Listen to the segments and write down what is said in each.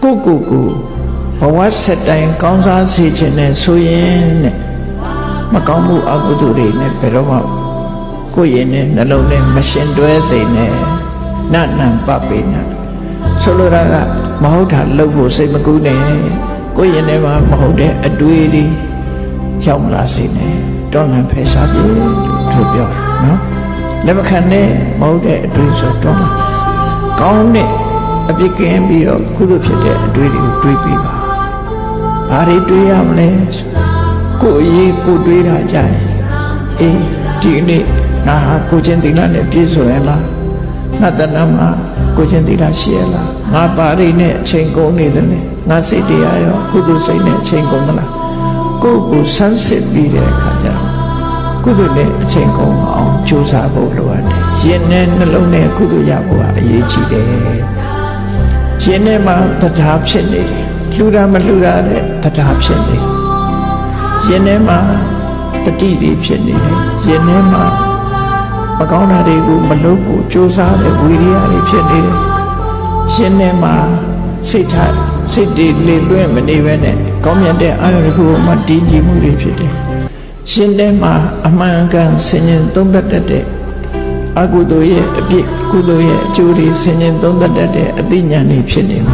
ကိုဘဝဆက်တိုင်းကောင်းစားစေခြင်းနဲ့ဆိုရင်တဲ့မကောင်းမှုအကုသိုလ်တွေနဲ့ဘယ်တော့မှကိုယ်ရင်နဲ့နှလုံးနဲ့မရှင်တွဲစေနဲ့နတ်နံပပိနဆိုလိုတာကမဟုတ်တာလုပ်ဖို့စိတ်မကူးနဲ့ကိုယ်ရင်ထဲမှာမဟုတ်တဲ့အတွေးတွေကြောက်လာစေနဲ့တောင်းလန်ဖယ်ရှားပြေလို့ပြောနော်လက်မခံနဲ့မဟုတ်တဲ့အတွေးဆိုတော့ကောင်းတဲ့အပြစ်ကင်းပြီးတော့ကုသိုလ်ဖြစ်တဲ့အတွေးတွေကိုတွေးပြီးပါဘာတွေတွေးရမလဲကိုယ်ရေးကိုတွေးတာကြရင်အေးဒီနေ့ငါဟာကိုချင်းသီလနဲ့ပြည့်စုံရလားငါတဏ္ဍမှာကိုချင်းသီလရှိရလားငါပါရိနဲ့အချိန်ကုန်နေတယ်ငါစိတ်တရားရောကုသိုလ်စိတ်နဲ့အချိန်ကုန်သလားကိုယ်ကိုဆန်းစစ်ပြီးတဲ့အခါကျတော့ကုသိုလ်နဲ့အချိန်ကုန်အောင်ကြိုးစားဖို့လိုအပ်တယ်ရင်နဲ့နှလုံးနဲ့ကုသိုလ်ရဖို့ကအရေးကြီးတယ်ရင်ထဲမှာတရားဖြစ်နေတယ်လှူတာမလှူတာတဲ့တရားဖြစ်နေတယ်ရင်ထဲမှာတတိတွေဖြစ်နေတယ်ရင်ထဲမှာမကောင်းတာတွေကိုမလုပ်ဖို့ကြိုးစားတဲ့ဝိရိယတွေဖြစ်နေတယ်ရင်ထဲမှာစိတ်တွေလေလွင့်မနေဘဲနဲ့ကောင်းမြတ်တဲ့အာရုံတစ်ခုမှတည်ကြည်မှုတွေဖြစ်တယ်ရှင်ထဲမှာအမှန်ကန်ဆင်ញင်သုံးသပ်တတ်တဲ့အကုသိုလ်ရဲ့အပြစ်ကုသိုလ်ရဲ့အကျိုးတွေဆင်ញင်သုံးသပ်တတ်တဲ့အသိဉာဏ်တွေဖြစ်နေတယ်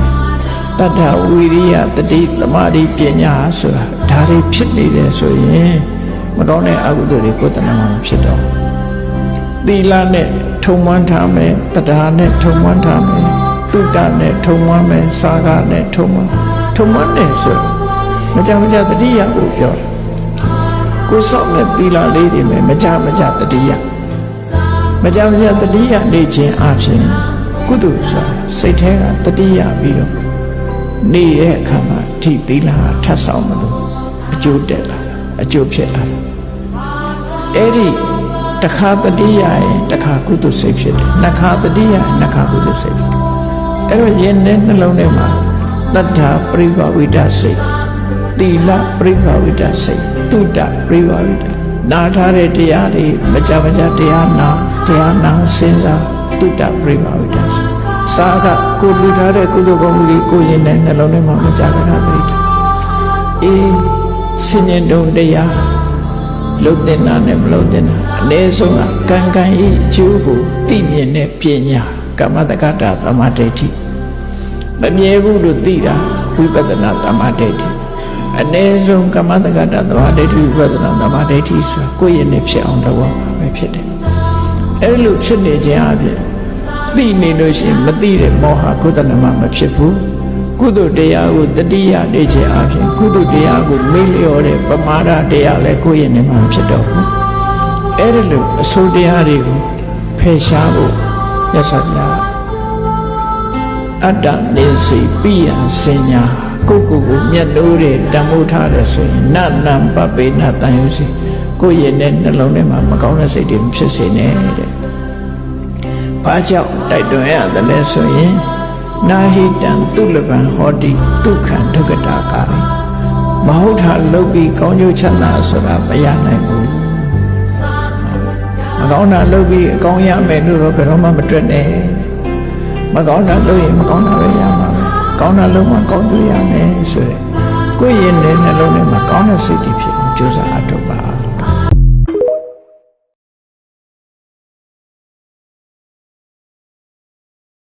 တတ္ထဝိရိယတတိသမာဓိပညာဆိုတာဒါတွေဖြစ်နေတယ်ဆိုရင်မကောင်းတဲ့အကုသိုလ်တွေကိုယ်တဏ္ဍမှာမဖြစ်တော့သီလနဲ့ထုံမွမ်းထားမယ်တရားနဲ့ထုံမွမ်းထားမယ်တုဒ္ဒနဲ့ထုံမွမ်းမယ်စာကနဲ့ထုံမွမ်းတယ်ဆိုမကြတတိယကိုပြောကိုယ်ဆောက်တဲ့သီလလေးတွေနဲ့မကြတတိယမကြတတိယနေခြင်းအပြင်ကုသိုလ်ဆိုတာစိတ်ထဲကတတိယပြီးတော့နေတဲ့အခါမှာထိသီလထပ်ဆောင်မလို့အကျိုးတက်လာအကျိုးဖြစ်လာအဲ့ဒီတခါတတိယရင်တခါကုသိုလ်စိတ်ဖြစ်တယ်နှစ်ခါတတိယနှစ်ခါကုသိုလ်စိတ်ဖြစ်တယ်အဲ့တော့ယင်းနဲ့နှလုံးထဲမှာတတ္ထာပရိဘဝိတစိတ်သီလပရိဘဝိတစိတ်တုဒ္ဒပရိဘဝိတနာထားတဲ့တရားတွေမကြတရားနာစဉ်းစားတုဒ္ဒပရိဘဝိတစိတ်စာကကိုလူထားတဲ့ကုသိုလ်ကောင်းမှုတွေကိုရင်နဲ့နှလုံးထဲမှာမကြကြတာတည်းအေးဆင်ញင်တုံတရားလှုပ်တဲ့နာနဲ့မလှုပ်တဲ့နာအနည်းဆုံးကကံဤအကျိုးကိုသိမြင်တဲ့ပညာကမ္မတက္ကတာသမာဓိဋ္ဌိမမြဲဘူးလို့သိတာဝိပဿနာသမာဓိဋ္ဌိအနည်းဆုံးကမ္မတက္ကတာသမာဓိဋ္ဌိဝိပဿနာသမာဓိဋ္ဌိဆိုကိုယ့်ရဲ့နဲ့ဖြစ်အောင်လုပ်ရမှာပဲဖြစ်တယ်အဲ့လိုဖြစ်နေခြင်းအပြင်သိနေလို့ရှိရင်မသိတဲ့မောဟကုသနမမဖြစ်ဘူးကုသိုလ်တရားကိုတတိယနေခြင်းအပြင်ကုသိုလ်တရားကိုမေ့လျော့တဲ့ပမာဒတရားလည်းကိုယ့်ရဲ့နေမှာဖြစ်တော့ဘူးအဲ့ဒီလိုအဆိုးတရားတွေကိုဖယ်ရှားဖို့ရသဗျာအတ္တနေစီပိယစင်ညာကိုမျက်နှိုးတဲ့တန်ဖိုးထားတယ်ဆိုရင်နနံပပိနတန်ယူစီကိုယ့်ရဲ့နဲ့နှလုံးထဲမှာမကောင်းတဲ့စိတ်တွေမဖြစ်စေနဲ့တဲ့ဘာကြောင့်တိုက်တွန်းရတယ်လဲဆိုရင်နာဟိတံသူလပံဟောတိဒုက္ခံဒုက္ခတာကာရမဟုတ်တာလုပ်ပြီးကောင်းကျိုးချမ်းသာဆိုတာမရနိုင်ဘူးမကောင်းတာလုပ်ပြီးအကောင်းရမယ်လို့တော့ဘယ်တော့မှမတွေ့နဲ့မကောင်းတာလုပ်ရင်မကောင်းတာပဲရမှာပဲကောင်းတာလုပ်မှကောင်းကျိုးရမယ်ဆိုရယ်ကိုယ့်ရဲ့နှလုံးထဲမှာကောင်းတဲ့စိတ်တွေဖြစ်အောင်ကြိုးစားအထောက်ပါ